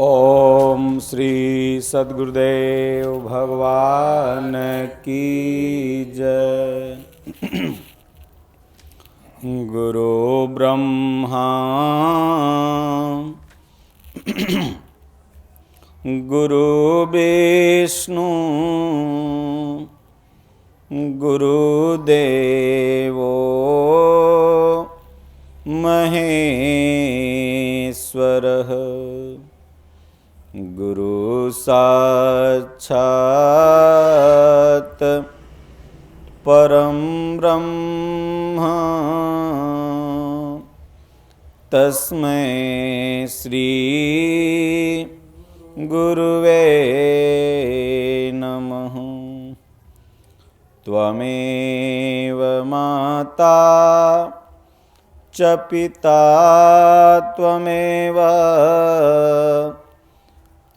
ओम श्री सद्गुरुदेव भगवान की जय। गुरु ब्रह्मा गुरु विष्णु गुरुदेवो महेश्वरः। गुरु साक्षात् परं ब्रह्म तस्मै श्री गुरुवे नमः। त्वमेव माता च पिता त्वमेव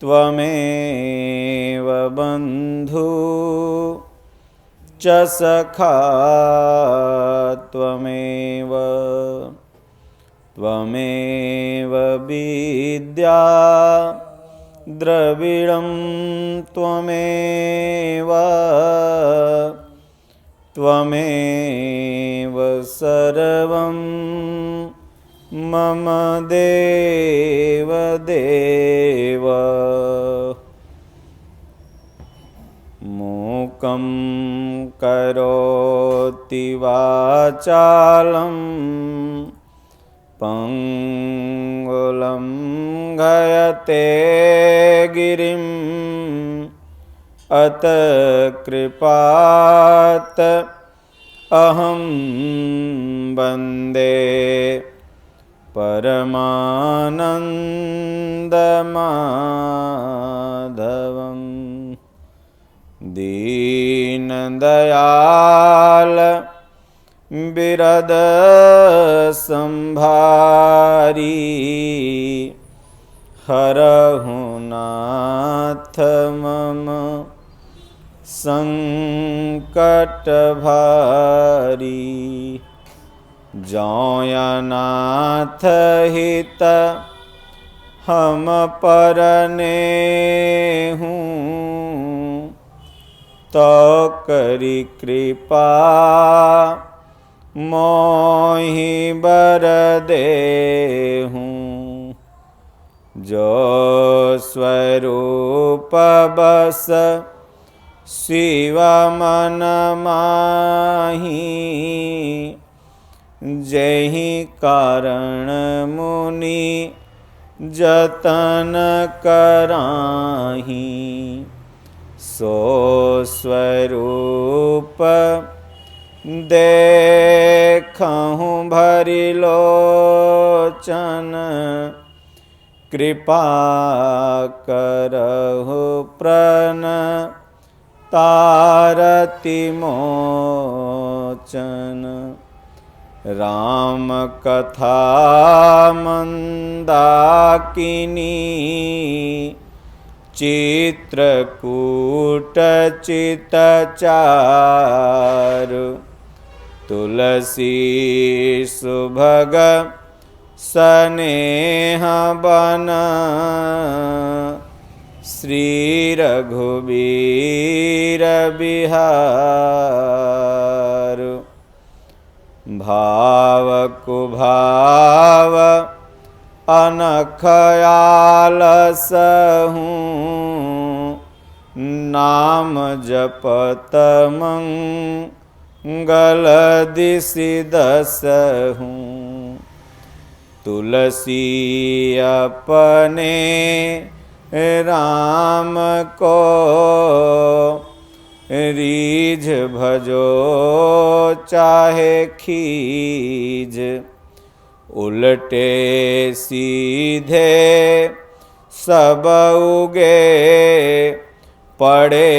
त्वमेव बन्धु च सखा त्वमेव त्वमेव विद्या द्रविणं त्वमेव त्वमेव सर्वं मम देव देव। मूकं करोति वाचालं पंगुलं घयते गिरिं अत कृपात् अहं वन्दे परमानन्दमाधवं। दीनदयाल बिरद संभारी हरहु नाथ मम संकट भारी। जौयनाथ हित हम परने हूँ तो करी कृपा मोहि बर देहूँ। जो स्वरूप बस शिव मन माही जेहि कारण मुनि जतन कराही। सो स्वरूप देखहु भरि लोचन कृपा करहु प्रण तारति मोचन। राम कथा मंदाकिनी चित्रकूट चितचारु। तुलसी सुभग सनेह बन श्री रघुबीर बिहारु। भाव कुभाव अनख आलसहूँ नाम जपत मंगल दिसि दसहूँ। तुलसी अपने राम को रीझ भजो चाहे खीज। उलटे सीधे सब उगे पड़े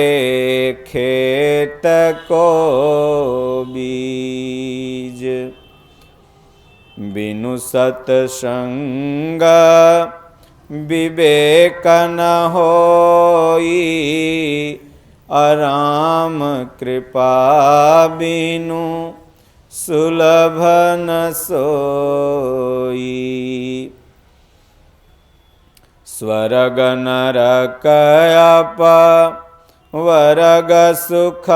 खेत को बीज। बिनु सत्संग विवेक न होई अराम कृपा बिनु सुलभ न सोई। स्वर्ग नरक अप वर्ग सुख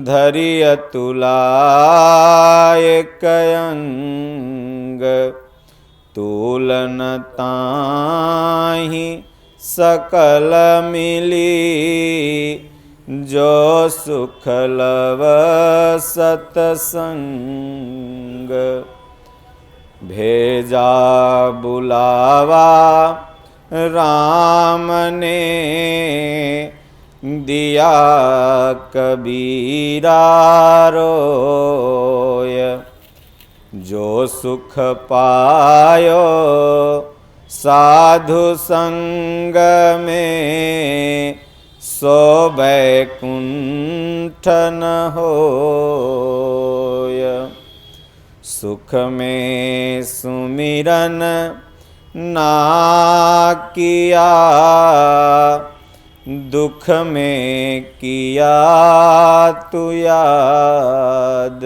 धरिय तुलाय कयंग तुलन ताहि सकल मिली जो सुख लव सतसंग भेजा बुलावा राम ने दिया कबीरा रोय जो सुख पायो साधु संग में सो बैकुंठ न होय सुख में सुमिरन ना किया दुख में किया तु याद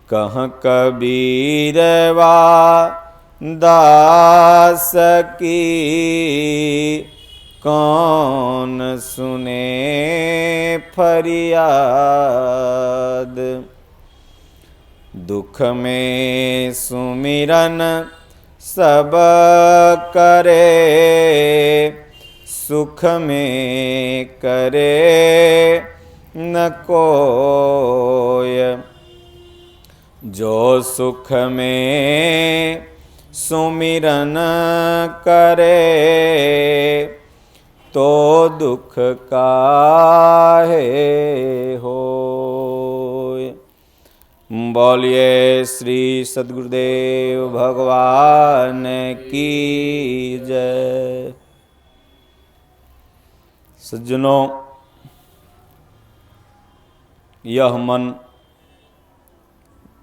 कह कबीरवा दास की कौन सुने फरियाद दुख में सुमिरन सब करे सुख में करे न कोय जो सुख में सुमिरन करे तो दुख काहे होय। बोलिए श्री सद्गुरुदेव भगवान की जय। सज्जनों, यह मन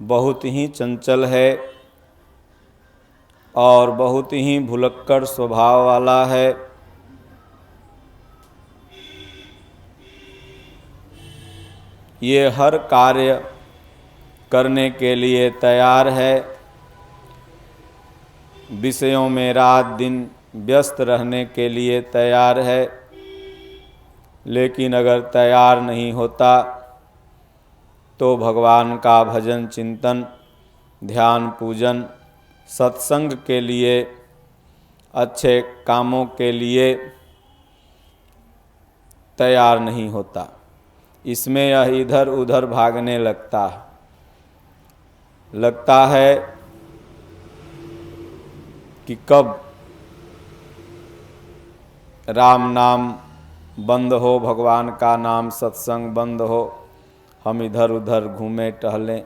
बहुत ही चंचल है और बहुत ही भुलक्कड़ स्वभाव वाला है। ये हर कार्य करने के लिए तैयार है, विषयों में रात दिन व्यस्त रहने के लिए तैयार है, लेकिन अगर तैयार नहीं होता तो भगवान का भजन चिंतन ध्यान पूजन सत्संग के लिए अच्छे कामों के लिए तैयार नहीं होता। इसमें यह इधर उधर भागने लगता है कि कब राम नाम बंद हो, भगवान का नाम सत्संग बंद हो, हम इधर उधर घूमें टहलें।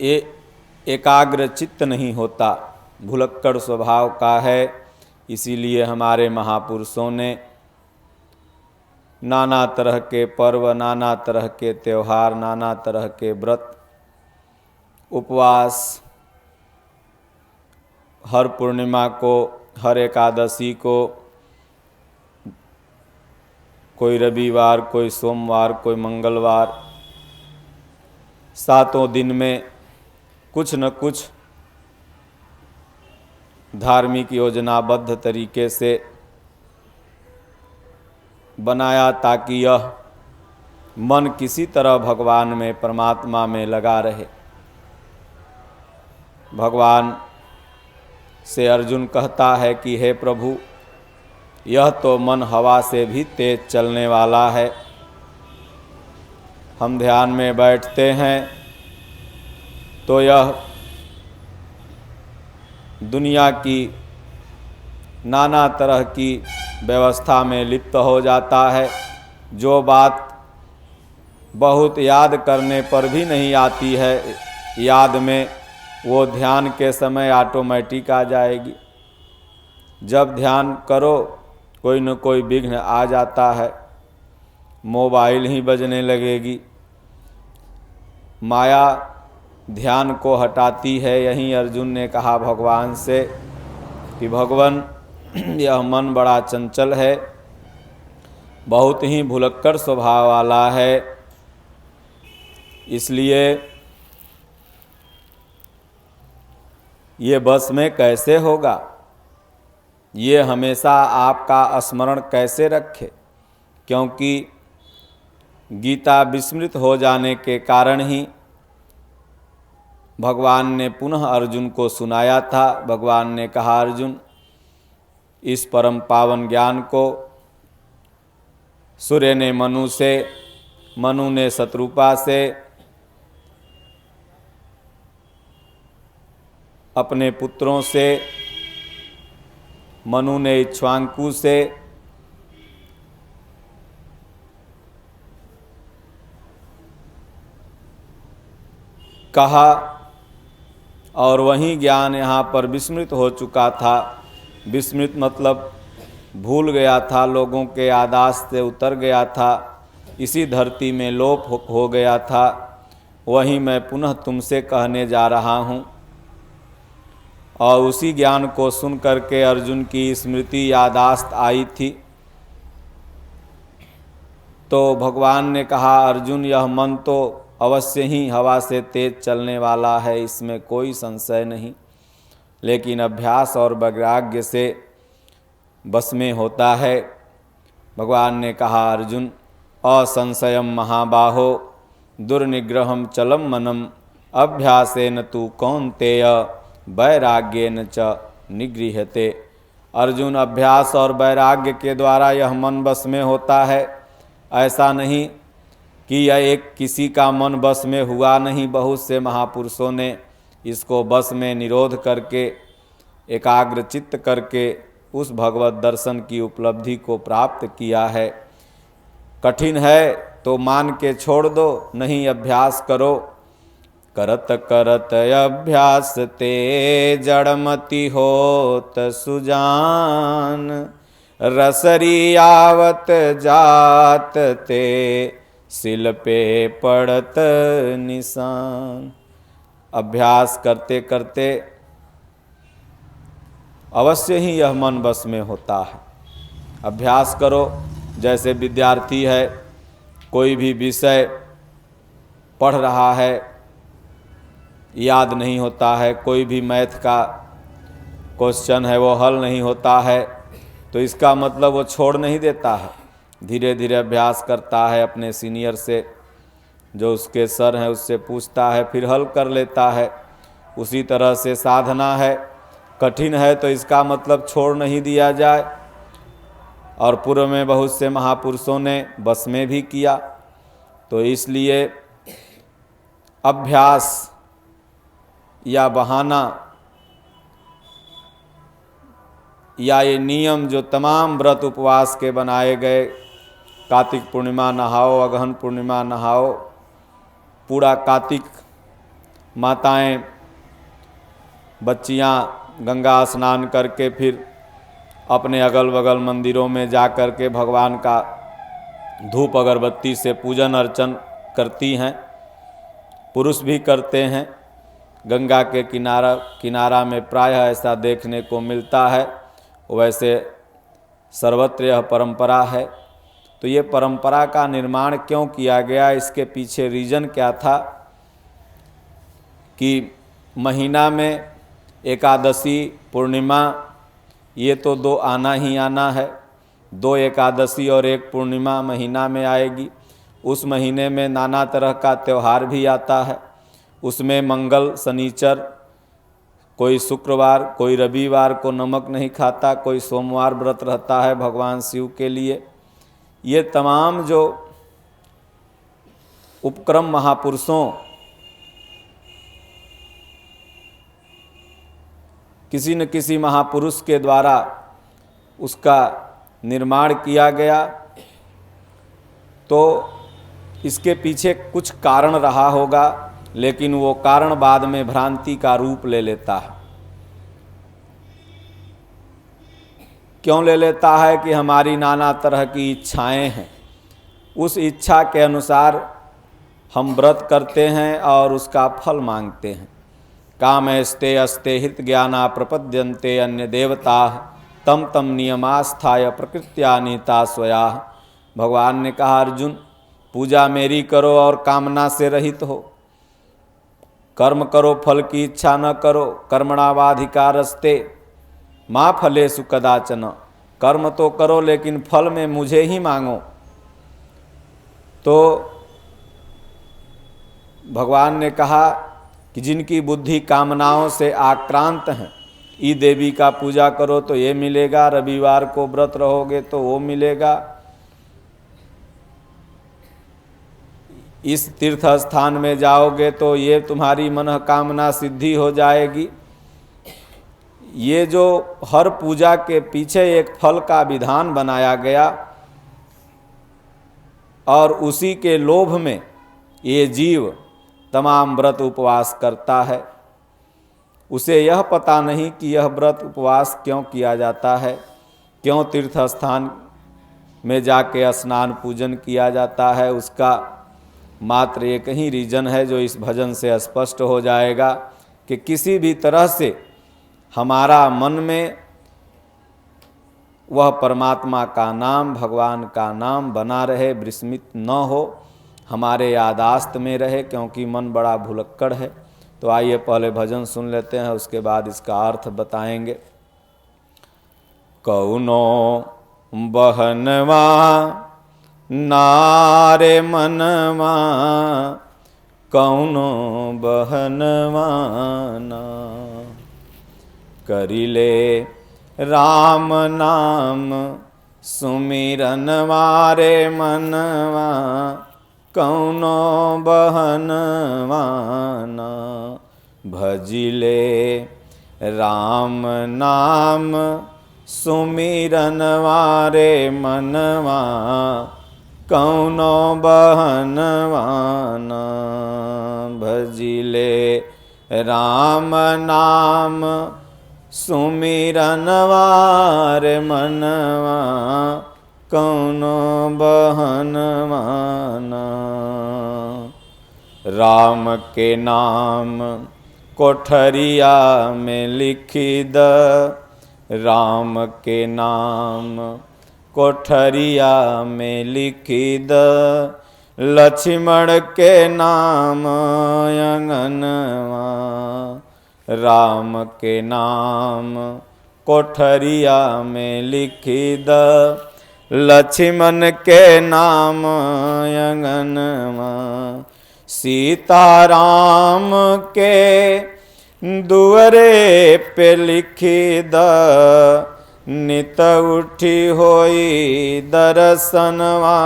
ये एकाग्र चित्त नहीं होता, भुलक्कड़ स्वभाव का है। इसीलिए हमारे महापुरुषों ने नाना तरह के पर्व, नाना तरह के त्यौहार, नाना तरह के व्रत, उपवास, हर पूर्णिमा को, हर एकादशी को, कोई रविवार, कोई सोमवार, कोई मंगलवार, 7 दिन में कुछ न कुछ धार्मिक योजनाबद्ध तरीके से बनाया ताकि यह मन किसी तरह भगवान में, परमात्मा में लगा रहे। भगवान से अर्जुन कहता है कि हे प्रभु, यह तो मन हवा से भी तेज चलने वाला है। हम ध्यान में बैठते हैं तो यह दुनिया की नाना तरह की व्यवस्था में लिप्त हो जाता है। जो बात बहुत याद करने पर भी नहीं आती है याद में, वो ध्यान के समय ऑटोमेटिक आ जाएगी। जब ध्यान करो कोई न कोई विघ्न आ जाता है, मोबाइल ही बजने लगेगी। माया ध्यान को हटाती है। यहीं अर्जुन ने कहा भगवान से कि भगवान, यह मन बड़ा चंचल है, बहुत ही भुलक्कड़ स्वभाव वाला है, इसलिए ये बस में कैसे होगा? ये हमेशा आपका स्मरण कैसे रखे? क्योंकि गीता विस्मृत हो जाने के कारण ही भगवान ने पुनः अर्जुन को सुनाया था। भगवान ने कहा, अर्जुन, इस परम पावन ज्ञान को सूर्य ने मनु से, मनु ने शत्रुपा से, अपने पुत्रों से, मनु ने इक्ष्वाकु से, कहा, और वही ज्ञान यहाँ पर विस्मृत हो चुका था। विस्मृत मतलब भूल गया था, लोगों के याददाश्त से उतर गया था, इसी धरती में लोप हो गया था। वही मैं पुनः तुमसे कहने जा रहा हूँ। और उसी ज्ञान को सुन करके अर्जुन की स्मृति याददाश्त आई थी। तो भगवान ने कहा, अर्जुन, यह मन तो अवश्य ही हवा से तेज चलने वाला है, इसमें कोई संशय नहीं, लेकिन अभ्यास और वैराग्य से बस में होता है। भगवान ने कहा, अर्जुन, असंशयम महाबाहो दुर्निग्रहम चलम मनम अभ्यासेन तु कौन्तेय वैराग्येन च निगृह्यते। अर्जुन, अभ्यास और वैराग्य के द्वारा यह मन बस में होता है। ऐसा नहीं कि यह एक किसी का मन बस में हुआ नहीं, बहुत से महापुरुषों ने इसको बस में निरोध करके, एकाग्र चित्त करके उस भगवत दर्शन की उपलब्धि को प्राप्त किया है। कठिन है तो मान के छोड़ दो, नहीं अभ्यास करो। करत करत अभ्यास ते जड़मति होत सुजान, रसरी आवत जात ते सिल पे पड़त निशान। अभ्यास करते करते अवश्य ही यह मन बस में होता है। अभ्यास करो। जैसे विद्यार्थी है, कोई भी विषय पढ़ रहा है, याद नहीं होता है, कोई भी मैथ का क्वेश्चन है वो हल नहीं होता है, तो इसका मतलब वो छोड़ नहीं देता है, धीरे धीरे अभ्यास करता है, अपने सीनियर से, जो उसके सर हैं उससे पूछता है, फिर हल कर लेता है। उसी तरह से साधना है, कठिन है तो इसका मतलब छोड़ नहीं दिया जाए। और पूर्व में बहुत से महापुरुषों ने बस में भी किया। तो इसलिए अभ्यास या बहाना या ये नियम जो तमाम व्रत उपवास के बनाए गए, कार्तिक पूर्णिमा नहाओ, अगहन पूर्णिमा नहाओ, पूरा कार्तिक माताएं बच्चियां गंगा स्नान करके फिर अपने अगल बगल मंदिरों में जा कर के भगवान का धूप अगरबत्ती से पूजन अर्चन करती हैं। पुरुष भी करते हैं। गंगा के किनारा में प्रायः ऐसा देखने को मिलता है। वैसे सर्वत्र यह परंपरा है। तो ये परंपरा का निर्माण क्यों किया गया, इसके पीछे रीज़न क्या था कि महीना में एकादशी पूर्णिमा ये तो दो आना ही आना है। दो एकादशी और एक पूर्णिमा महीना में आएगी। उस महीने में नाना तरह का त्यौहार भी आता है। उसमें मंगल शनिचर, कोई शुक्रवार, कोई रविवार को नमक नहीं खाता, कोई सोमवार व्रत रहता है भगवान शिव के लिए। ये तमाम जो उपक्रम महापुरुषों किसी न किसी महापुरुष के द्वारा उसका निर्माण किया गया। तो इसके पीछे कुछ कारण रहा होगा, लेकिन वो कारण बाद में भ्रांति का रूप ले लेता है। क्यों ले लेता है कि हमारी नाना तरह की इच्छाएं हैं। उस इच्छा के अनुसार हम व्रत करते हैं और उसका फल मांगते हैं। कामस्ते अस्ते हित ज्ञाना प्रपद्यन्ते अन्य देवता तम तम नियमास्थाय प्रकृत्या नीता स्वया। भगवान ने कहा, अर्जुन, पूजा मेरी करो और कामना से रहित हो। कर्म करो फल की इच्छा न करो, कर्मणावाधिकारस्ते मा फलेषु कदाचन। कर्म तो करो लेकिन फल में मुझे ही मांगो। तो भगवान ने कहा कि जिनकी बुद्धि कामनाओं से आक्रांत हैं, ई देवी का पूजा करो तो ये मिलेगा, रविवार को व्रत रहोगे तो वो मिलेगा, इस तीर्थ स्थान में जाओगे तो ये तुम्हारी मनोकामना सिद्धि हो जाएगी। ये जो हर पूजा के पीछे एक फल का विधान बनाया गया और उसी के लोभ में ये जीव तमाम व्रत उपवास करता है। उसे यह पता नहीं कि यह व्रत उपवास क्यों किया जाता है, क्यों तीर्थ स्थान में जाके स्नान पूजन किया जाता है। उसका मात्र एक ही रीजन है जो इस भजन से स्पष्ट हो जाएगा कि किसी भी तरह से हमारा मन में वह परमात्मा का नाम, भगवान का नाम बना रहे, विस्मृत न हो, हमारे यादाश्त में रहे, क्योंकि मन बड़ा भुलक्कड़ है। तो आइए पहले भजन सुन लेते हैं, उसके बाद इसका अर्थ बताएंगे। कौनो बहनवा नारे मनवा, कौनो बहनवा ना, करिले राम नाम सुमिरन वारे मनवा, कौनो बहनवा ना, भजिले राम नाम सुमिरन वारे मनवा, कौनो बहनवा ना, भजिले राम नाम सुमिरन वारे मनवा, कौनो बहनवा ना। राम के नाम कोठरिया में लिखी द, राम के नाम कोठरिया में लिखी द, लक्ष्मण के नाम अंगनवा, राम के नाम कोठरिया में लिखी द, लक्ष्मण के नाम अंगनवा, सीताराम के दुअरे पे लिखी द, नित उठी होई दर्शनवा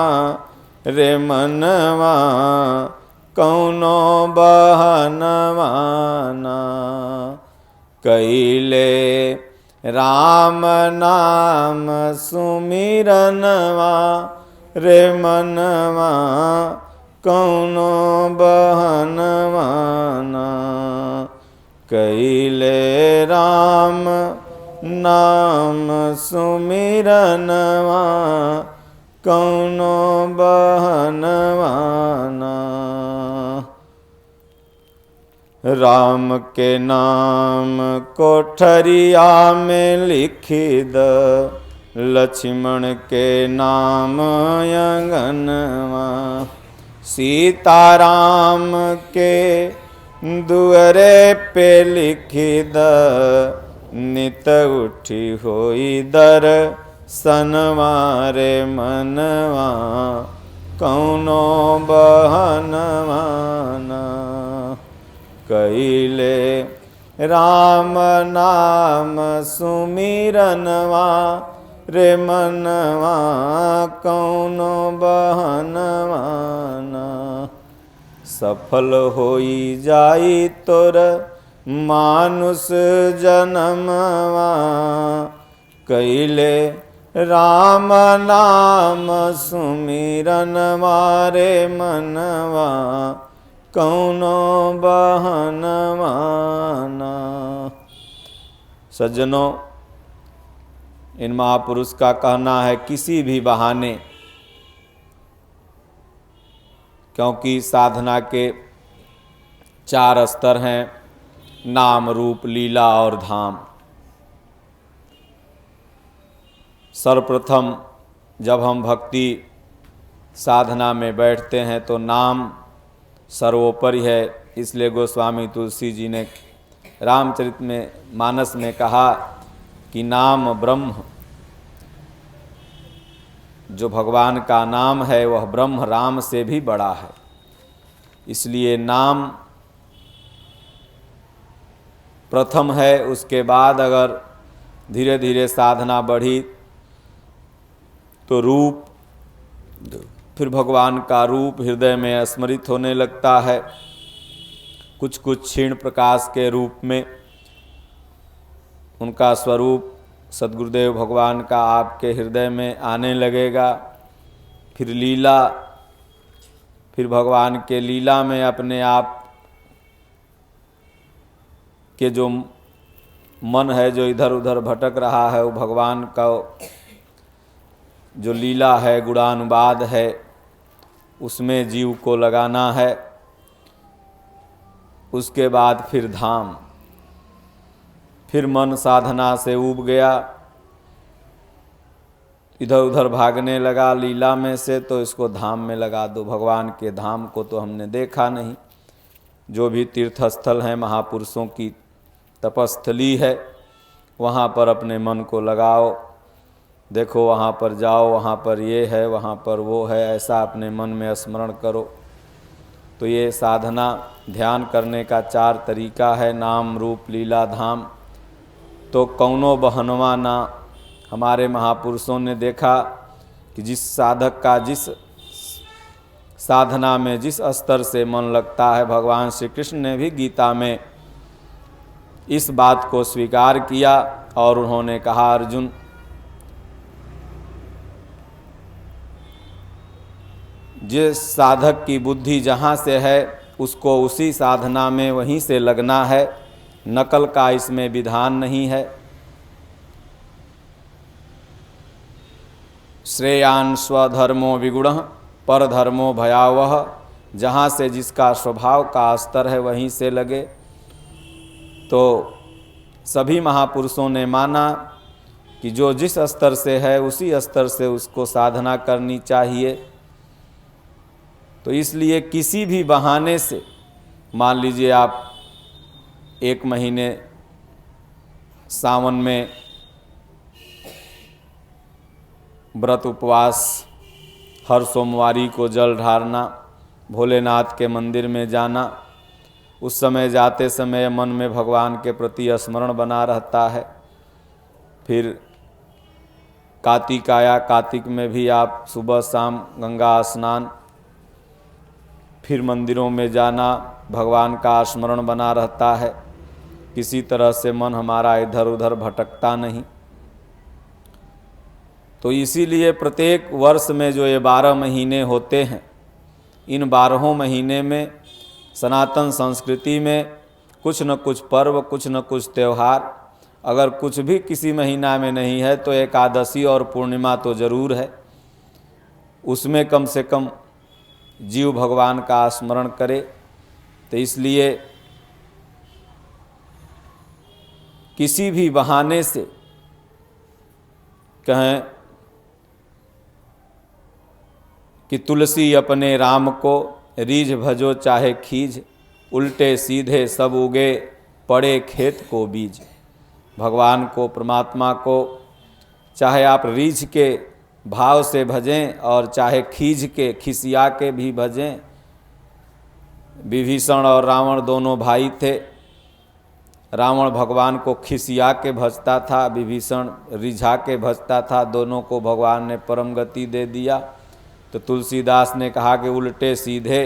रे मनवा, कौनो बहनवा ना, कैले राम नाम सुमिरनवा रे मनवा, कौनो बहनवा ना, कैले राम नाम सुमिरनवा, कौनो बहनवा ना। राम के नाम कोठरिया में लिखी द, लक्ष्मण के नाम अंगनवा, सीताराम के दुअरे पे लिखी द, नित उठी होई दर्शनवा रे मनवा, कौनो बहनवा ना, कैले राम नाम सुमिरनवा रे मनवा, कौनो बहनवा ना, सफल होई जाई तोर मानुष जन्मवा, कैले राम नाम सुमिरनवा रे मनवा, कौनो बहनवा ना। सज्जनों, इन महापुरुष का कहना है किसी भी बहाने, क्योंकि साधना के 4 स्तर हैं, नाम रूप लीला और धाम। सर्वप्रथम जब हम भक्ति साधना में बैठते हैं तो नाम सर्वोपरि है, इसलिए गोस्वामी तुलसी जी ने रामचरित में मानस में कहा कि नाम ब्रह्म, जो भगवान का नाम है वह ब्रह्म राम से भी बड़ा है। इसलिए नाम प्रथम है, उसके बाद अगर धीरे धीरे साधना बढ़ी तो रूप, फिर भगवान का रूप हृदय में स्मरित होने लगता है। कुछ कुछ क्षीण प्रकाश के रूप में उनका स्वरूप सद्गुरुदेव भगवान का आपके हृदय में आने लगेगा। फिर लीला, फिर भगवान के लीला में अपने आप के जो मन है जो इधर उधर भटक रहा है, वो भगवान का जो लीला है, गुणानुवाद है, उसमें जीव को लगाना है। उसके बाद फिर धाम, फिर मन साधना से ऊब गया, इधर उधर भागने लगा लीला में से, तो इसको धाम में लगा दो। भगवान के धाम को तो हमने देखा नहीं। जो भी तीर्थस्थल हैं, महापुरुषों की तपस्थली है, वहाँ पर अपने मन को लगाओ। देखो वहाँ पर जाओ, वहाँ पर ये है, वहाँ पर वो है, ऐसा अपने मन में स्मरण करो। तो ये साधना ध्यान करने का 4 तरीका है, नाम रूप लीला धाम। तो कौनो बहनवा ना, हमारे महापुरुषों ने देखा कि जिस साधक का जिस साधना में जिस स्तर से मन लगता है, भगवान श्री कृष्ण ने भी गीता में इस बात को स्वीकार किया और उन्होंने कहा, अर्जुन जिस साधक की बुद्धि जहाँ से है उसको उसी साधना में वहीं से लगना है, नकल का इसमें विधान नहीं है। श्रेयान स्वधर्मो विगुणः परधर्मो भयावह, जहाँ से जिसका स्वभाव का स्तर है वहीं से लगे। तो सभी महापुरुषों ने माना कि जो जिस स्तर से है उसी स्तर से उसको साधना करनी चाहिए। तो इसलिए किसी भी बहाने से, मान लीजिए आप 1 महीने सावन में व्रत उपवास, हर सोमवारी को जल ढारना, भोलेनाथ के मंदिर में जाना, उस समय जाते समय मन में भगवान के प्रति स्मरण बना रहता है। फिर कार्तिक आया, कार्तिक में भी आप सुबह शाम गंगा स्नान, फिर मंदिरों में जाना, भगवान का स्मरण बना रहता है। किसी तरह से मन हमारा इधर उधर भटकता नहीं। तो इसीलिए प्रत्येक वर्ष में जो ये 12 महीने होते हैं, इन 12 महीने में सनातन संस्कृति में कुछ न कुछ पर्व, कुछ न कुछ त्यौहार, अगर कुछ भी किसी महीना में नहीं है तो एकादशी और पूर्णिमा तो ज़रूर है। उसमें कम से कम जीव भगवान का स्मरण करे। तो इसलिए किसी भी बहाने से कहें कि तुलसी अपने राम को रीझ भजो चाहे खीज, उल्टे सीधे सब उगे पड़े खेत को बीज। भगवान को, परमात्मा को चाहे आप रीझ के भाव से भजें और चाहे खींच के खिसिया के भी भजें। विभीषण और रावण दोनों भाई थे। रावण भगवान को खिसिया के भजता था, विभीषण रिझा के भजता था। दोनों को भगवान ने परम गति दे दिया। तो तुलसीदास ने कहा कि उल्टे सीधे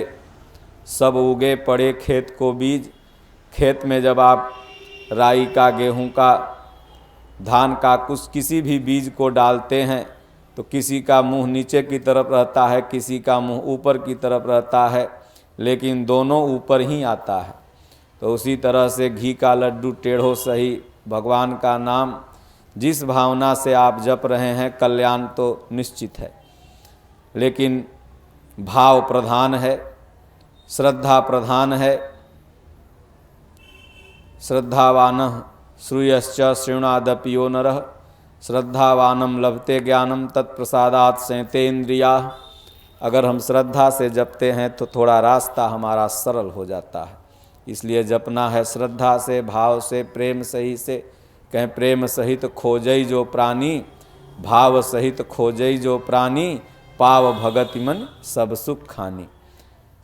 सब उगे पड़े खेत को बीज। खेत में जब आप राई का, गेहूं का, धान का कुछ किसी भी बीज को डालते हैं तो किसी का मुंह नीचे की तरफ रहता है, किसी का मुंह ऊपर की तरफ रहता है, लेकिन दोनों ऊपर ही आता है। तो उसी तरह से घी का लड्डू टेढ़ो सही, भगवान का नाम जिस भावना से आप जप रहे हैं कल्याण तो निश्चित है, लेकिन भाव प्रधान है, श्रद्धा प्रधान है। श्रद्धावानः श्रूयश्च शृणुयादपि नरः, श्रद्धावानम लभते ज्ञानम तत्प्रसादात् संयतेन्द्रियाः। अगर हम श्रद्धा से जपते हैं तो थोड़ा रास्ता हमारा सरल हो जाता है। इसलिए जपना है श्रद्धा से, भाव से, प्रेम सही से। कहें प्रेम सहित खोजई जो प्राणी, भाव सहित खोजई जो प्राणी, पाव भगति मन सब सुख खानी।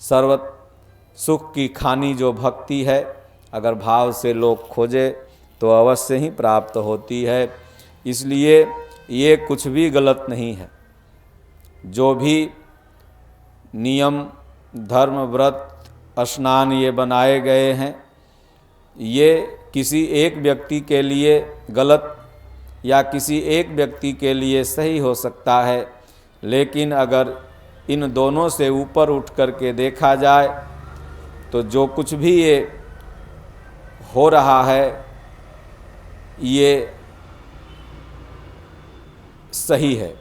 सर्व सुख की खानी जो भक्ति है, अगर भाव से लोग खोजे तो अवश्य ही प्राप्त होती है। इसलिए ये कुछ भी गलत नहीं है। जो भी नियम, धर्म, व्रत, स्नान ये बनाए गए हैं, ये किसी एक व्यक्ति के लिए गलत या किसी एक व्यक्ति के लिए सही हो सकता है, लेकिन अगर इन दोनों से ऊपर उठ करके देखा जाए तो जो कुछ भी ये हो रहा है ये सही है।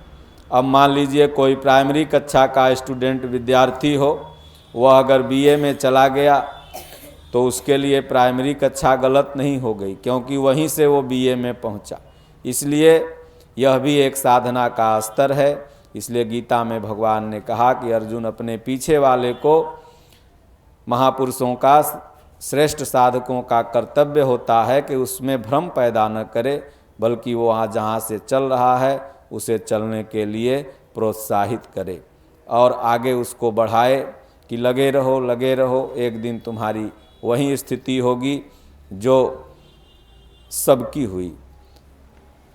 अब मान लीजिए कोई प्राइमरी कक्षा का स्टूडेंट, विद्यार्थी हो, वह अगर बीए में चला गया तो उसके लिए प्राइमरी कक्षा गलत नहीं हो गई, क्योंकि वहीं से वो बीए में पहुंचा। इसलिए यह भी एक साधना का स्तर है। इसलिए गीता में भगवान ने कहा कि अर्जुन अपने पीछे वाले को, महापुरुषों का, श्रेष्ठ साधकों का कर्तव्य होता है कि उसमें भ्रम पैदा न करे, बल्कि वो वहाँ जहाँ से चल रहा है उसे चलने के लिए प्रोत्साहित करे और आगे उसको बढ़ाए कि लगे रहो, लगे रहो, एक दिन तुम्हारी वही स्थिति होगी जो सबकी हुई।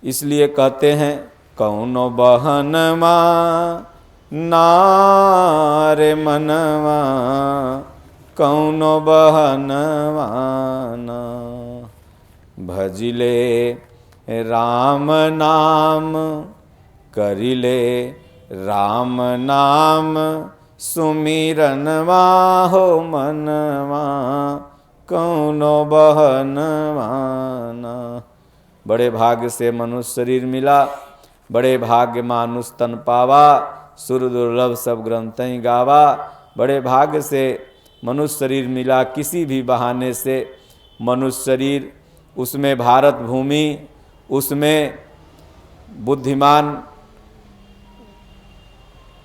इसलिए कहते हैं कौनो बहनमा नारे मनवा, कौनो बहनवा ना, भजिले राम नाम, करिले राम नाम, सुमिरनवा हो मनवा, कौनो बहनवा ना। बड़े भाग्य से मनुष्य शरीर मिला, बड़े भाग्य मानुष तन पावा, सुर दुर्लभ सब ग्रंथई गावा। बड़े भाग्य से मनुष्य शरीर मिला, किसी भी बहाने से मनुष्य शरीर, उसमें भारत भूमि, उसमें बुद्धिमान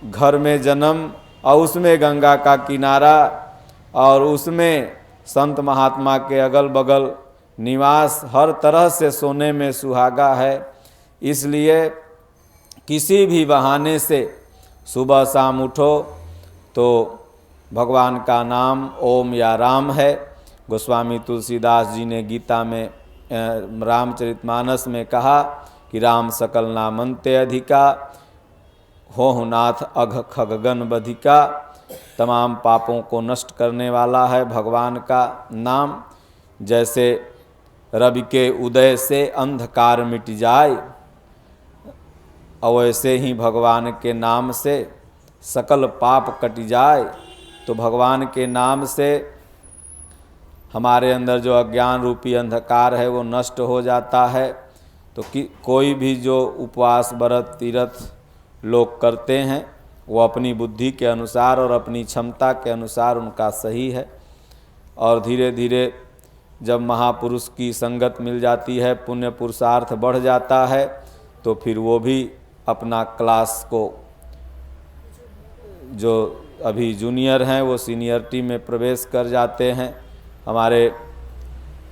घर में जन्म, और उसमें गंगा का किनारा, और उसमें संत महात्मा के अगल बगल निवास, हर तरह से सोने में सुहागा है। इसलिए किसी भी बहाने से सुबह शाम उठो तो भगवान का नाम ओम या राम है। गोस्वामी तुलसीदास जी ने गीता में, रामचरितमानस में कहा कि राम सकल नामन्ते अधिका, हो नाथ अघ खग गण बधिका। तमाम पापों को नष्ट करने वाला है भगवान का नाम। जैसे रवि के उदय से अंधकार मिट जाए, वैसे ही भगवान के नाम से सकल पाप कट जाए। तो भगवान के नाम से हमारे अंदर जो अज्ञान रूपी अंधकार है वो नष्ट हो जाता है। तो कोई भी जो उपवास, व्रत, तीर्थ लोग करते हैं वो अपनी बुद्धि के अनुसार और अपनी क्षमता के अनुसार उनका सही है। और धीरे धीरे जब महापुरुष की संगत मिल जाती है, पुण्य पुरुषार्थ बढ़ जाता है, तो फिर वो भी अपना क्लास को, जो अभी जूनियर हैं वो सीनियरिटी में प्रवेश कर जाते हैं। हमारे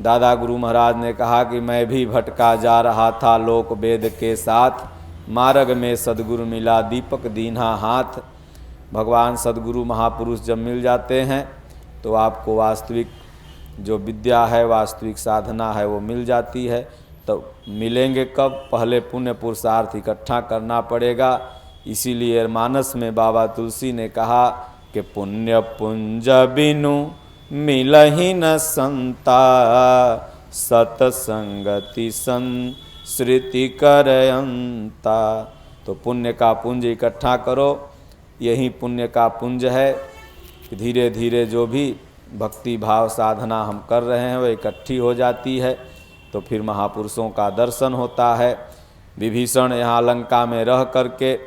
दादा गुरु महाराज ने कहा कि मैं भी भटका जा रहा था लोक वेद के साथ, मार्ग में सदगुरु मिला दीपक दीन्हा हाथ। भगवान सदगुरु महापुरुष जब मिल जाते हैं तो आपको वास्तविक जो विद्या है, वास्तविक साधना है वो मिल जाती है। तो मिलेंगे कब? पहले पुण्य पुरुषार्थ इकट्ठा करना पड़ेगा। इसीलिए मानस में बाबा तुलसी ने कहा कि पुण्य पुंज बिनु मिलहि न संता, सतसंगति संसृति करयंता। तो पुण्य का पुंज इकट्ठा करो, यही पुण्य का पुंज है। धीरे धीरे जो भी भक्ति भाव साधना हम कर रहे हैं वह इकट्ठी हो जाती है, तो फिर महापुरुषों का दर्शन होता है। विभीषण यहाँ लंका में रह करके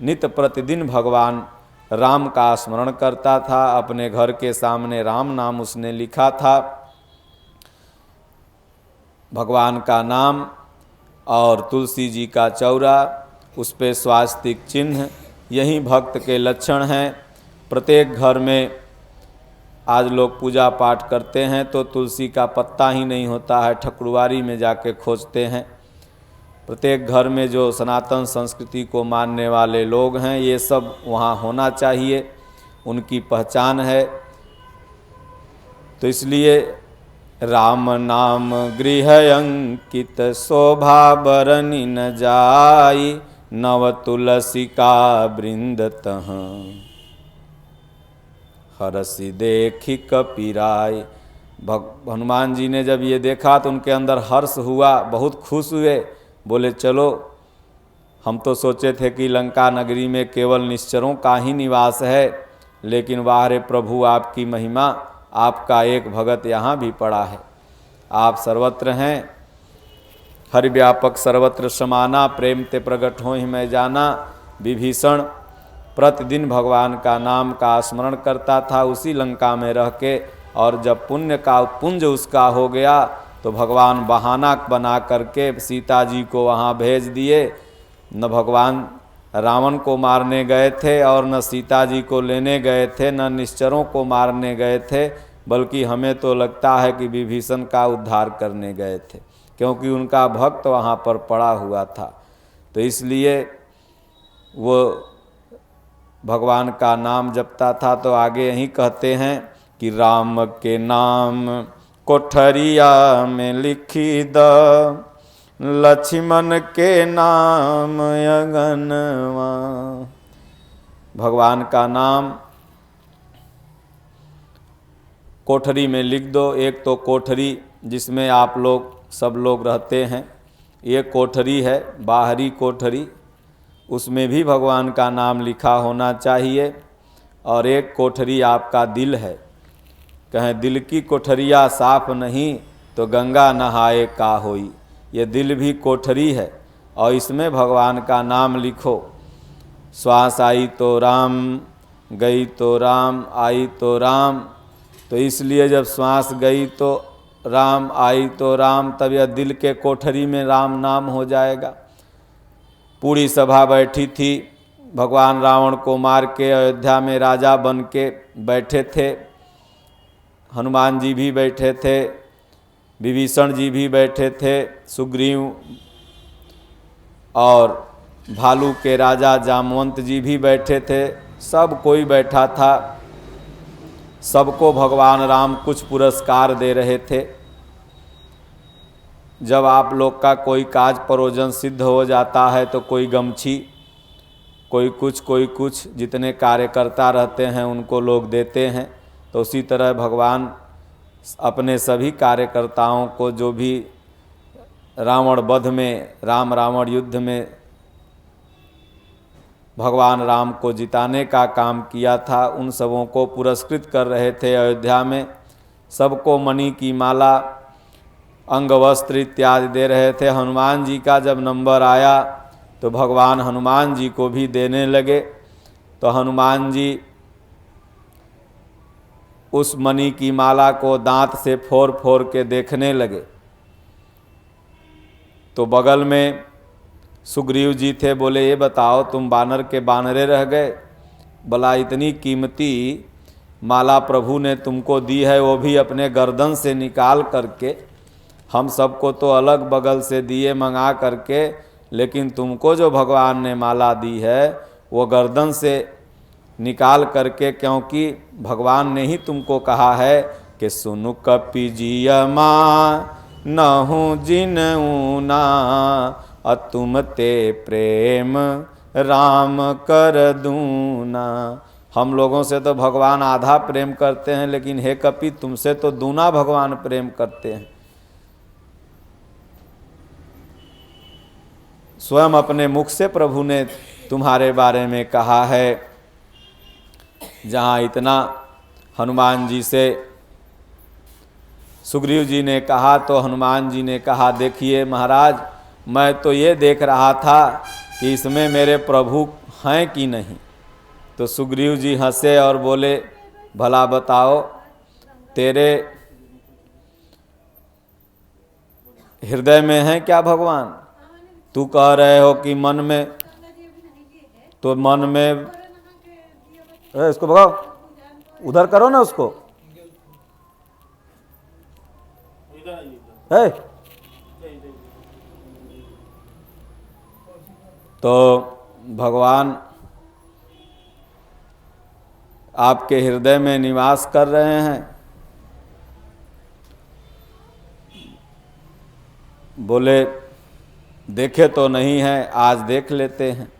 नित्य प्रतिदिन भगवान राम का स्मरण करता था। अपने घर के सामने राम नाम उसने लिखा था, भगवान का नाम और तुलसी जी का चौरा, उस पे स्वास्तिक चिन्ह, यही भक्त के लक्षण हैं। प्रत्येक घर में आज लोग पूजा पाठ करते हैं तो तुलसी का पत्ता ही नहीं होता है, ठकुरवारी में जाके खोजते हैं। प्रत्येक घर में जो सनातन संस्कृति को मानने वाले लोग हैं, ये सब वहाँ होना चाहिए, उनकी पहचान है। तो इसलिए राम नाम गृह अंकित शोभा बरनि न जाई, नव तुलसी का वृंद तह हरसि देखी कपिराय। हनुमान जी ने जब ये देखा तो उनके अंदर हर्ष हुआ, बहुत खुश हुए। बोले चलो, हम तो सोचे थे कि लंका नगरी में केवल निश्चरों का ही निवास है, लेकिन वाह रे प्रभु आपकी महिमा, आपका एक भगत यहाँ भी पड़ा है। आप सर्वत्र हैं, हरि व्यापक सर्वत्र समाना, प्रेम ते प्रगट हो ही मैं जाना। विभीषण प्रतिदिन भगवान का नाम का स्मरण करता था उसी लंका में रह के, और जब पुण्य का पुंज उसका हो गया तो भगवान बहाना बना करके सीता जी को वहाँ भेज दिए। न भगवान रावण को मारने गए थे और न सीता जी को लेने गए थे, न निश्चरों को मारने गए थे, बल्कि हमें तो लगता है कि विभीषण का उद्धार करने गए थे, क्योंकि उनका भक्त वहाँ पर पड़ा हुआ था। तो इसलिए वो भगवान का नाम जपता था। तो आगे यही कहते हैं कि राम के नाम कोठरिया में लिखी द, लक्ष्मण के नाम अगनवा। भगवान का नाम कोठरी में लिख दो। एक तो कोठरी जिसमें आप लोग सब लोग रहते हैं, ये कोठरी है, बाहरी कोठरी, उसमें भी भगवान का नाम लिखा होना चाहिए। और एक कोठरी आपका दिल है, कहें दिल की कोठरिया साफ नहीं तो गंगा नहाए का होई। ये दिल भी कोठरी है और इसमें भगवान का नाम लिखो। श्वास आई तो राम, गई तो राम, आई तो राम। तो इसलिए जब श्वास गई तो राम, आई तो राम, तब यह दिल के कोठरी में राम नाम हो जाएगा। पूरी सभा बैठी थी, भगवान रावण को मार के अयोध्या में राजा बन के बैठे थे। हनुमान जी भी बैठे थे, विभीषण जी भी बैठे थे, सुग्रीव और भालू के राजा जामवंत जी भी बैठे थे, सब कोई बैठा था। सबको भगवान राम कुछ पुरस्कार दे रहे थे। जब आप लोग का कोई काज प्रयोजन सिद्ध हो जाता है तो कोई गमछी, कोई कुछ, जितने कार्यकर्ता रहते हैं उनको लोग देते हैं। तो उसी तरह भगवान अपने सभी कार्यकर्ताओं को, जो भी रावण वध में, राम रावण युद्ध में भगवान राम को जिताने का काम किया था, उन सबों को पुरस्कृत कर रहे थे अयोध्या में। सबको मणि की माला, अंग वस्त्र इत्यादि दे रहे थे। हनुमान जी का जब नंबर आया तो भगवान हनुमान जी को भी देने लगे। तो हनुमान जी उस मणि की माला को दांत से फोड़ फोड़ के देखने लगे। तो बगल में सुग्रीव जी थे, बोले ये बताओ तुम बानर के बानरे रह गए, भला इतनी कीमती माला प्रभु ने तुमको दी है, वो भी अपने गर्दन से निकाल करके। हम सबको तो अलग बगल से दिए मंगा करके, लेकिन तुमको जो भगवान ने माला दी है वो गर्दन से निकाल करके, क्योंकि भगवान ने ही तुमको कहा है कि सुनु कपि जिय माँ नहु जिनऊ ना, तुम ते प्रेम राम कर दूना। हम लोगों से तो भगवान आधा प्रेम करते हैं, लेकिन हे कपि तुमसे तो दूना भगवान प्रेम करते हैं। स्वयं अपने मुख से प्रभु ने तुम्हारे बारे में कहा है। जहाँ इतना हनुमान जी से सुग्रीव जी ने कहा तो हनुमान जी ने कहा, देखिए महाराज, मैं तो ये देख रहा था कि इसमें मेरे प्रभु हैं कि नहीं। तो सुग्रीव जी हंसे और बोले, भला बताओ, तेरे हृदय में है क्या भगवान? तू कह रहे हो कि मन में, तो मन में इसको भगाओ, उधर करो ना उसको। है। तो भगवान आपके हृदय में निवास कर रहे हैं। बोले देखे तो नहीं है, आज देख लेते हैं।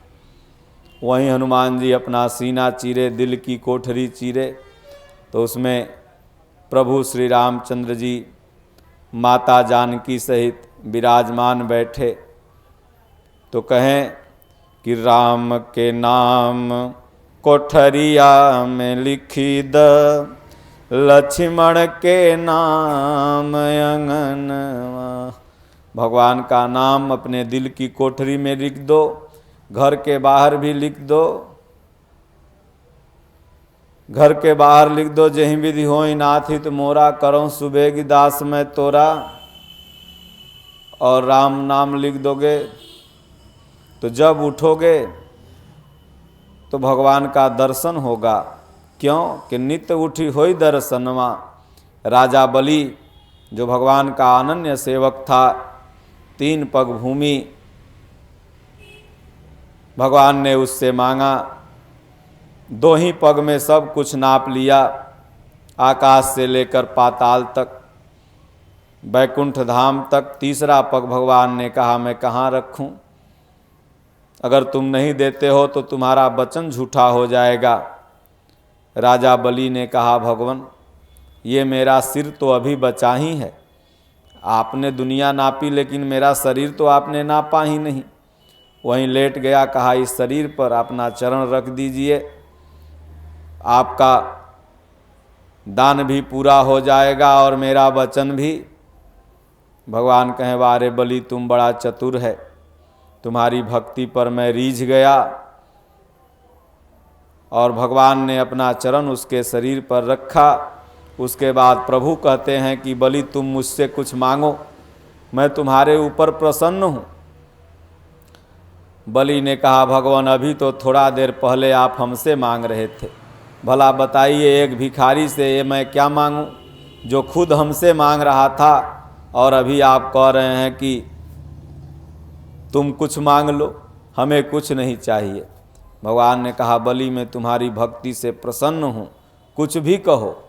वहीं हनुमान जी अपना सीना चीरे, दिल की कोठरी चीरे, तो उसमें प्रभु श्री रामचंद्र जी माता जानकी सहित विराजमान बैठे। तो कहें कि राम के नाम कोठरिया में लिखी द, लक्ष्मण के नाम अंगनवा। भगवान का नाम अपने दिल की कोठरी में लिख दो, घर के बाहर भी लिख दो। घर के बाहर लिख दो, जहीं विधि होई नाथित मोरा, करो सुबेगी दास मैं तोरा। और राम नाम लिख दोगे तो जब उठोगे तो भगवान का दर्शन होगा। क्यों कि नित्य उठी होई दर्शनवा। राजा बलि जो भगवान का अनन्य सेवक था, 3 पग भूमि भगवान ने उससे मांगा, 2 ही पग में सब कुछ नाप लिया, आकाश से लेकर पाताल तक, बैकुंठ धाम तक। 3रा पग भगवान ने कहा मैं कहाँ रखूं? अगर तुम नहीं देते हो तो तुम्हारा वचन झूठा हो जाएगा। राजा बलि ने कहा भगवान ये मेरा सिर तो अभी बचा ही है, आपने दुनिया नापी लेकिन मेरा शरीर तो आपने नापा ही नहीं। वहीं लेट गया, कहा इस शरीर पर अपना चरण रख दीजिए, आपका दान भी पूरा हो जाएगा और मेरा वचन भी। भगवान कहें वारे बलि तुम बड़ा चतुर है, तुम्हारी भक्ति पर मैं रीझ गया। और भगवान ने अपना चरण उसके शरीर पर रखा। उसके बाद प्रभु कहते हैं कि बलि तुम मुझसे कुछ मांगो, मैं तुम्हारे ऊपर प्रसन्न हूँ। बलि ने कहा भगवान अभी तो थोड़ा देर पहले आप हमसे मांग रहे थे, भला बताइए एक भिखारी से ये मैं क्या मांगूं जो खुद हमसे मांग रहा था, और अभी आप कह रहे हैं कि तुम कुछ मांग लो, हमें कुछ नहीं चाहिए। भगवान ने कहा बलि मैं तुम्हारी भक्ति से प्रसन्न हूँ, कुछ भी कहो।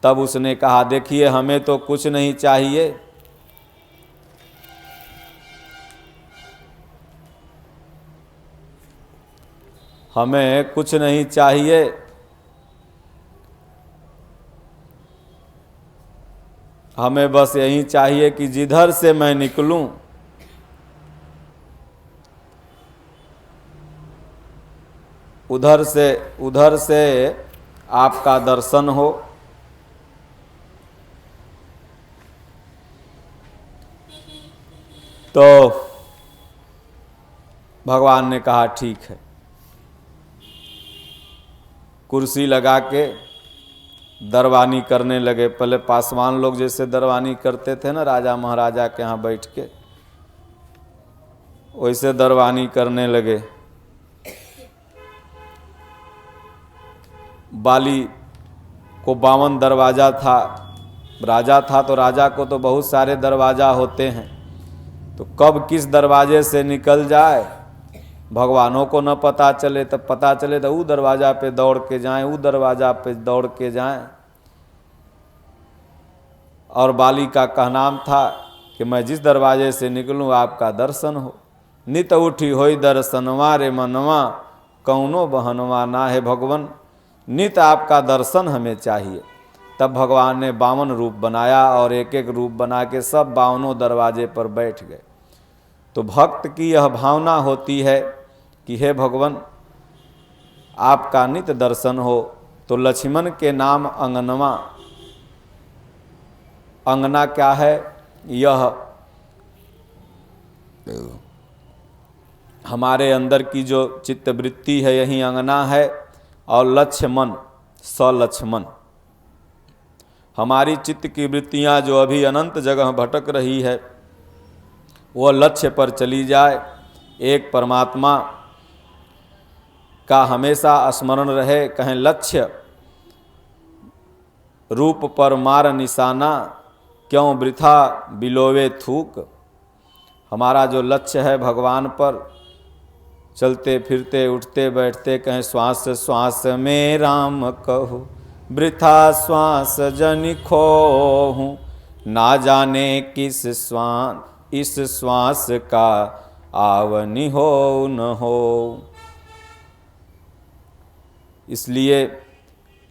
तब उसने कहा देखिए हमें तो कुछ नहीं चाहिए, हमें कुछ नहीं चाहिए, हमें बस यही चाहिए कि जिधर से मैं निकलूं उधर से आपका दर्शन हो। तो भगवान ने कहा ठीक है। कुर्सी लगा के दरबानी करने लगे। पहले पासवान लोग जैसे दरबानी करते थे ना राजा महाराजा के यहाँ बैठ के, वैसे दरबानी करने लगे। बाली को 52 दरवाज़ा था, राजा था तो राजा को तो बहुत सारे दरवाज़ा होते हैं, तो कब किस दरवाजे से निकल जाए भगवानों को न पता चले, तब पता चले तो वो दरवाज़ा पे दौड़ के जाएं, वो दरवाज़ा पे दौड़ के जाएं। और बाली का कहनाम था कि मैं जिस दरवाजे से निकलूं आपका दर्शन हो। नित उठी होई दर्शनवा रे मनवा, कौनो बहनवा ना है भगवन, नित आपका दर्शन हमें चाहिए। तब भगवान ने 52 रूप बनाया और एक एक रूप बना के सब 52 दरवाजे पर बैठ गए। तो भक्त की यह भावना होती है कि हे भगवान आपका नित दर्शन हो। तो लक्ष्मण के नाम अंगनवा, अंगना क्या है? यह हमारे अंदर की जो चित्तवृत्ति है यही अंगना है। और लक्ष्मण सलक्ष्मण, हमारी चित्त की वृत्तियां जो अभी अनंत जगह भटक रही है वह लक्ष्य पर चली जाए। एक परमात्मा का हमेशा स्मरण रहे। कहें लक्ष्य रूप पर मार निशाना, क्यों वृथा बिलोवे थूक। हमारा जो लक्ष्य है भगवान पर, चलते फिरते उठते बैठते कहें श्वास श्वास में राम कहो, वृथा श्वास जनि खोहूँ, ना जाने किस श्वास इस श्वास का आवनि हो न हो। इसलिए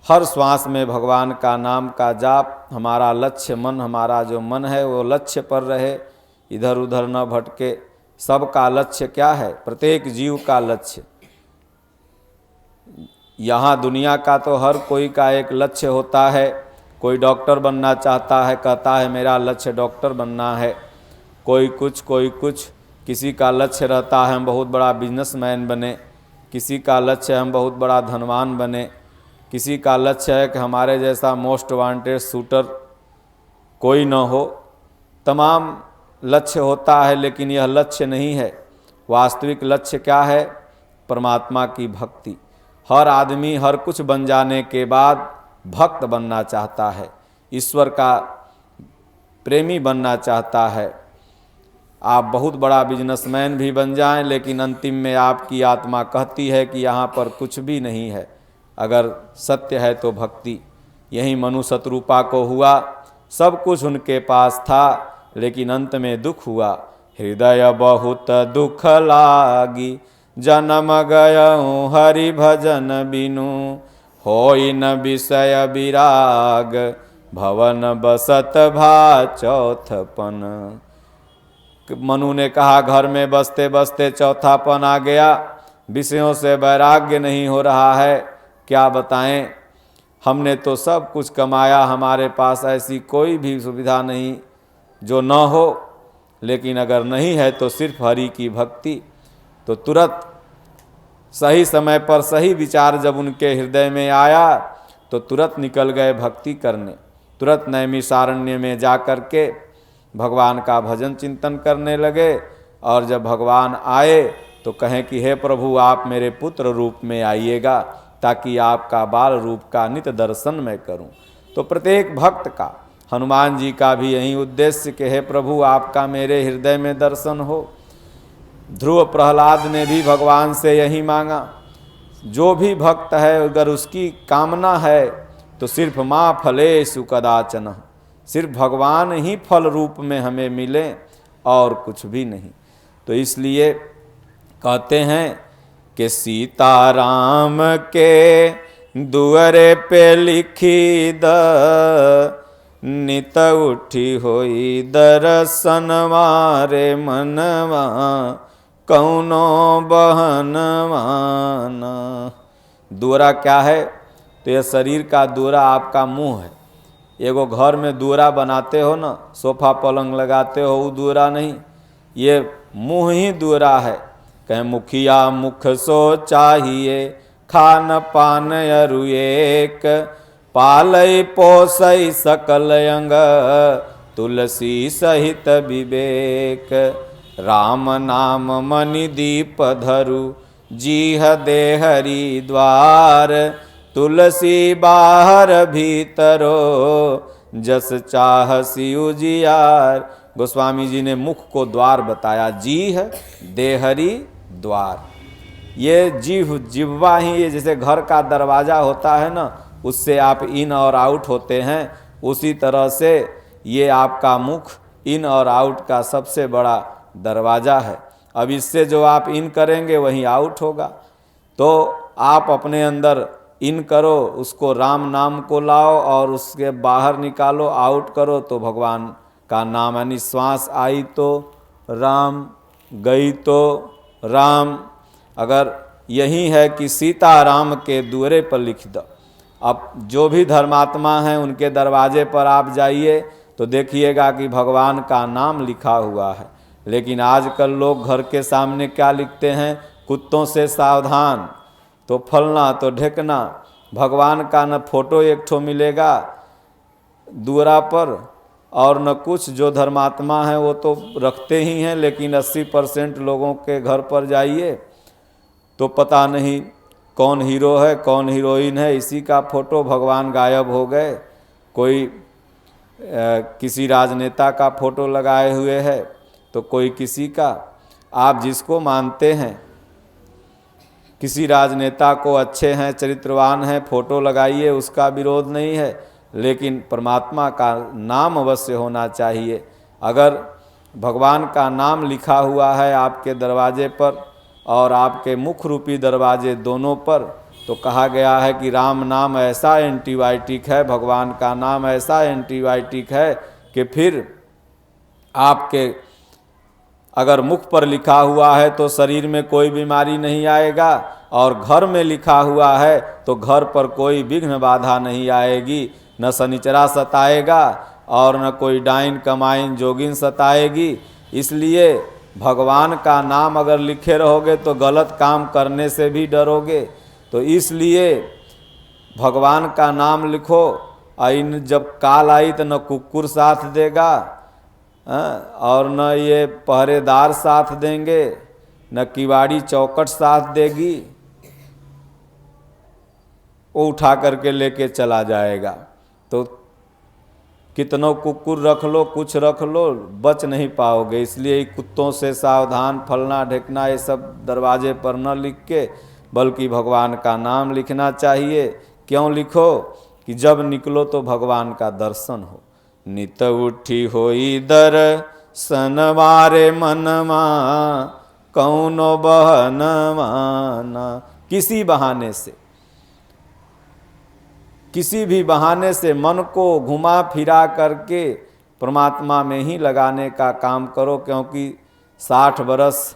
हर श्वास में भगवान का नाम का जाप, हमारा लक्ष्य मन, हमारा जो मन है वो लक्ष्य पर रहे, इधर उधर न भटके। सबका लक्ष्य क्या है? प्रत्येक जीव का लक्ष्य, यहाँ दुनिया का तो हर कोई का एक लक्ष्य होता है। कोई डॉक्टर बनना चाहता है, कहता है मेरा लक्ष्य डॉक्टर बनना है। कोई कुछ, किसी का लक्ष्य रहता है हम बहुत बड़ा बिजनेसमैन बने, किसी का लक्ष्य है हम बहुत बड़ा धनवान बने, किसी का लक्ष्य है कि हमारे जैसा मोस्ट वांटेड शूटर कोई न हो। तमाम लक्ष्य होता है, लेकिन यह लक्ष्य नहीं है। वास्तविक लक्ष्य क्या है? परमात्मा की भक्ति। हर आदमी हर कुछ बन जाने के बाद भक्त बनना चाहता है, ईश्वर का प्रेमी बनना चाहता है। आप बहुत बड़ा बिजनेसमैन भी बन जाएं, लेकिन अंतिम में आपकी आत्मा कहती है कि यहाँ पर कुछ भी नहीं है। अगर सत्य है तो भक्ति। यही मनु शत्रुपा को हुआ, सब कुछ उनके पास था, लेकिन अंत में दुख हुआ। हृदय बहुत दुख लागी, जन्म गयऊँ हरि भजन बिनु, होई न विषय विराग, भवन बसत भा चौथपन। मनु ने कहा घर में बसते बसते चौथापन आ गया, विषयों से वैराग्य नहीं हो रहा है। क्या बताएं, हमने तो सब कुछ कमाया, हमारे पास ऐसी कोई भी सुविधा नहीं जो न हो। लेकिन अगर नहीं है तो सिर्फ हरि की भक्ति। तो तुरंत सही समय पर सही विचार जब उनके हृदय में आया तो तुरंत निकल गए भक्ति करने। तुरंत नैमिषारण्य में जा कर के भगवान का भजन चिंतन करने लगे। और जब भगवान आए तो कहें कि हे प्रभु, आप मेरे पुत्र रूप में आइएगा, ताकि आपका बाल रूप का नित दर्शन मैं करूं। तो प्रत्येक भक्त का, हनुमान जी का भी यही उद्देश्य कि हे प्रभु, आपका मेरे हृदय में दर्शन हो। ध्रुव प्रहलाद ने भी भगवान से यही मांगा। जो भी भक्त है, अगर उसकी कामना है तो सिर्फ माँ फलेषु कदाचन, सिर्फ भगवान ही फल रूप में हमें मिले और कुछ भी नहीं। तो इसलिए कहते हैं कि सीताराम के दुअरे पे लिखी द, नित उठी होई दर्शन मारे मनवा, कौनो बहनवाना। दुअरा क्या है? तो यह शरीर का दुअरा आपका मुंह है। एगो घर में दुअरा बनाते हो ना, सोफा पलंग लगाते हो, वो दुअरा नहीं, ये मुंह ही दुअरा है। कहें मुखिया मुख सो चाहिए, खान पान अरु एक, पालई पोसई सकल अंग, तुलसी सहित विवेक। राम नाम मणि दीप धरु, जीह दे हरि द्वार, तुलसी बाहर भीतरो, जस चाह सी उजियार। गोस्वामी जी ने मुख को द्वार बताया, जीह देहरी द्वार। ये जिह्वा ही, ये जैसे घर का दरवाज़ा होता है ना, उससे आप इन और आउट होते हैं, उसी तरह से ये आपका मुख इन और आउट का सबसे बड़ा दरवाज़ा है। अब इससे जो आप इन करेंगे वहीं आउट होगा। तो आप अपने अंदर इन करो, उसको राम नाम को लाओ, और उसके बाहर निकालो, आउट करो, तो भगवान का नाम, यानी श्वास आई तो राम, गई तो राम। अगर यही है कि सीताराम के दुअरे पर लिख दो। अब जो भी धर्मात्मा हैं उनके दरवाजे पर आप जाइए तो देखिएगा कि भगवान का नाम लिखा हुआ है। लेकिन आजकल लोग घर के सामने क्या लिखते हैं? कुत्तों से सावधान, तो फलना तो ढेकना। भगवान का न फोटो एक ठो मिलेगा दुअरा पर, और न कुछ। जो धर्मात्मा है वो तो रखते ही हैं, लेकिन 80% लोगों के घर पर जाइए तो पता नहीं कौन हीरो है कौन हीरोइन है, इसी का फोटो। भगवान गायब हो गए। कोई किसी राजनेता का फोटो लगाए हुए है तो कोई किसी का, आप जिसको मानते हैं, किसी राजनेता को अच्छे हैं, चरित्रवान हैं, फोटो लगाइए, उसका विरोध नहीं है, लेकिन परमात्मा का नाम अवश्य होना चाहिए। अगर भगवान का नाम लिखा हुआ है आपके दरवाजे पर और आपके मुख रूपी दरवाजे दोनों पर, तो कहा गया है कि राम नाम ऐसा एंटीबायोटिक है, भगवान का नाम ऐसा एंटीबायोटिक है कि फिर आपके अगर मुख पर लिखा हुआ है तो शरीर में कोई बीमारी नहीं आएगा, और घर में लिखा हुआ है तो घर पर कोई विघ्न बाधा नहीं आएगी, न शनिचरा सताएगा और न कोई डाइन कमाइन जोगिन सताएगी। इसलिए भगवान का नाम अगर लिखे रहोगे तो गलत काम करने से भी डरोगे। तो इसलिए भगवान का नाम लिखो। इन जब काल आई तो न कुक्कुर साथ देगा और न ये पहरेदार साथ देंगे, न किवाड़ी चौकट साथ देगी, वो उठा करके लेके चला जाएगा। तो कितनों कुकुर रख लो, कुछ रख लो, बच नहीं पाओगे। इसलिए कुत्तों से सावधान, फलना ढेकना ये सब दरवाजे पर न लिख के, बल्कि भगवान का नाम लिखना चाहिए। क्यों लिखो कि जब निकलो तो भगवान का दर्शन हो। नित उठी होई दर्शनवारे मनमा, कौनो बहनवाना। किसी भी बहाने से मन को घुमा फिरा करके परमात्मा में ही लगाने का काम करो, क्योंकि 60 बरस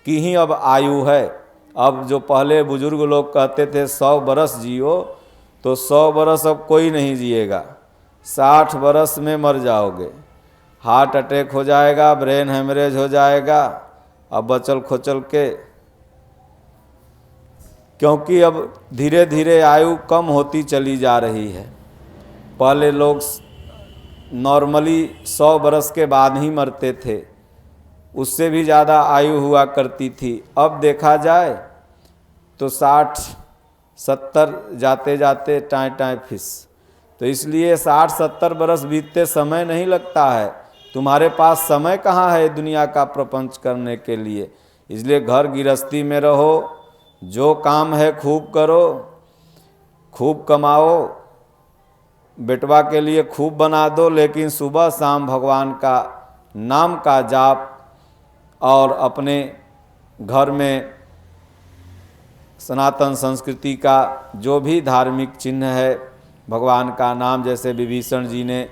की ही अब आयु है। अब जो पहले बुजुर्ग लोग कहते थे 100 बरस जियो, तो 100 बरस अब कोई नहीं जिएगा, 60 बरस में मर जाओगे। हार्ट अटैक हो जाएगा, ब्रेन हेमरेज हो जाएगा, अब बचल खोचल के, क्योंकि अब धीरे धीरे आयु कम होती चली जा रही है। पहले लोग नॉर्मली 100 बरस के बाद ही मरते थे, उससे भी ज़्यादा आयु हुआ करती थी। अब देखा जाए तो 60-70 जाते जाते टाँय टाँय फिस। तो इसलिए 60-70 बरस बीतते समय नहीं लगता है। तुम्हारे पास समय कहाँ है दुनिया का प्रपंच करने के लिए। इसलिए घर गृहस्थी में रहो, जो काम है खूब करो, खूब कमाओ, बेटवा के लिए खूब बना दो, लेकिन सुबह शाम भगवान का नाम का जाप और अपने घर में सनातन संस्कृति का जो भी धार्मिक चिन्ह है, भगवान का नाम, जैसे विभीषण जी ने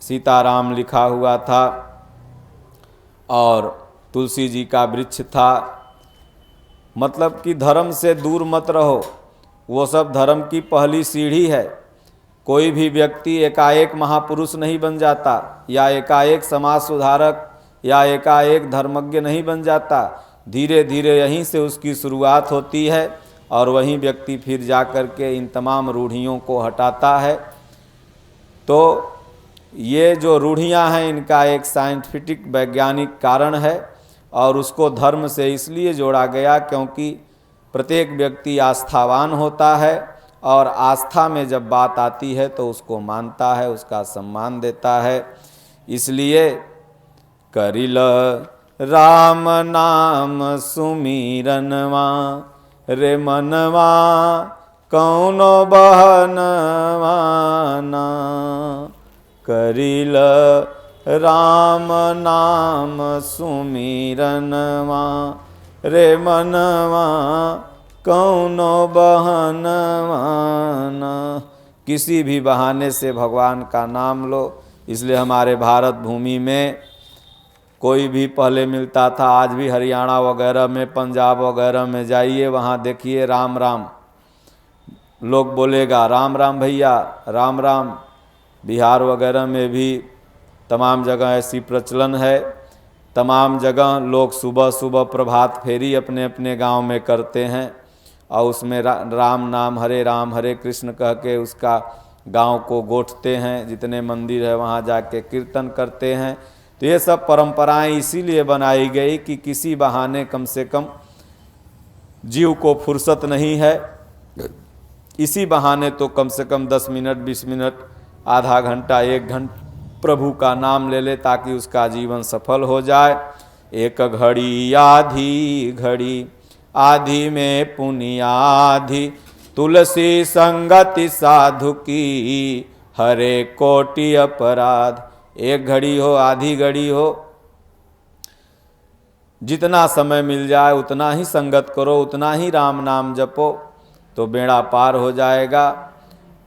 सीताराम लिखा हुआ था और तुलसी जी का वृक्ष था। मतलब कि धर्म से दूर मत रहो, वो सब धर्म की पहली सीढ़ी है। कोई भी व्यक्ति एकाएक महापुरुष नहीं बन जाता, या एकाएक समाज सुधारक या एकाएक धर्मज्ञ नहीं बन जाता। धीरे धीरे यहीं से उसकी शुरुआत होती है और वहीं व्यक्ति फिर जा कर के इन तमाम रूढ़ियों को हटाता है। तो ये जो रूढ़ियाँ हैं, इनका एक साइंटिफिक वैज्ञानिक कारण है, और उसको धर्म से इसलिए जोड़ा गया क्योंकि प्रत्येक व्यक्ति आस्थावान होता है, और आस्था में जब बात आती है तो उसको मानता है, उसका सम्मान देता है। इसलिए करिल राम नाम सुमिरनवा, रे मनवा कौनो बहनवाना। करिल राम नाम सुमिरनवा, रे मनवा कौनो बहनवाना। किसी भी बहाने से भगवान का नाम लो। इसलिए हमारे भारत भूमि में कोई भी पहले मिलता था, आज भी हरियाणा वगैरह में, पंजाब वगैरह में जाइए, वहाँ देखिए राम राम, लोग बोलेगा राम राम भैया, राम राम। बिहार वगैरह में भी तमाम जगह ऐसी प्रचलन है। तमाम जगह लोग सुबह सुबह प्रभात फेरी अपने अपने गांव में करते हैं, और उसमें राम नाम, हरे कृष्ण कह के उसका गांव को गोठते हैं। जितने मंदिर है वहाँ जाके कीर्तन करते हैं। तो ये सब परंपराएं इसीलिए बनाई गई कि किसी बहाने कम से कम जीव को फुर्सत नहीं है, इसी बहाने तो कम से कम 10 मिनट, 20 मिनट, आधा घंटा, 1 घंटा प्रभु का नाम ले ले ताकि उसका जीवन सफल हो जाए। एक घड़ी आधी घड़ी, आधी में पुण्य आधी, तुलसी संगति साधु की, हरे कोटि अपराध। एक घड़ी हो, आधी घड़ी हो, जितना समय मिल जाए उतना ही संगत करो, उतना ही राम नाम जपो, तो बेड़ा पार हो जाएगा।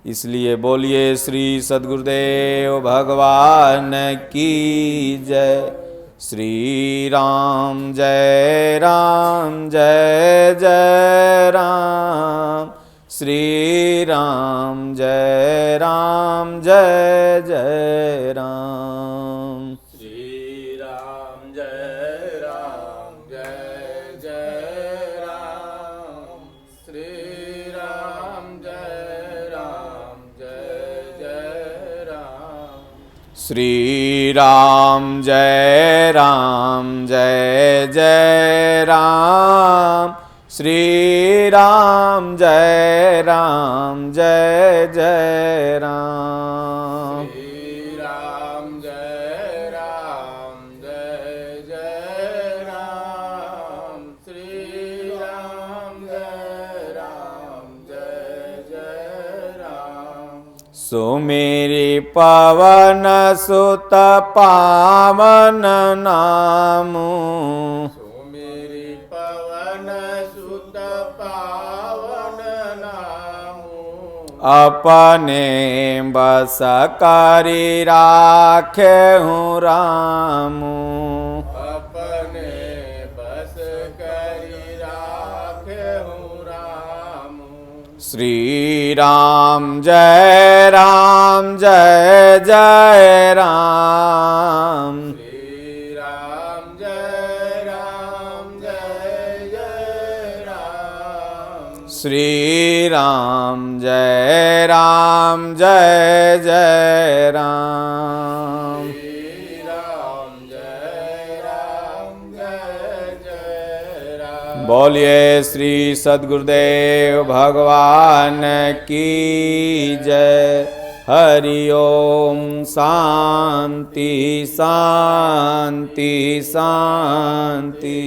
इसलिए बोलिए श्री सद्गुरुदेव भगवान की जय। श्री राम जय राम जय जय राम, श्री राम जय राम जय जय राम, श्री राम जय जय राम, श्री राम जय जय राम, श्री राम जय जय राम, श्री राम जय जय राम, श्री राम जय जय राम, श्री राम जय जय राम। सुमेरी पवन सुत पावन नामु, सुमेरी पवन सुत पावन नामु, अपने बस करी राखे हूँ रामू, अपने बस करी राखे हूँ रामू। श्री राम जय जय राम, श्री राम जय जय राम, श्री राम जय जय राम। श्री राम जय जय राम। बोलिए श्री सद्गुरुदेव भगवान की जय। हरि ओम। शांति शांति शांति।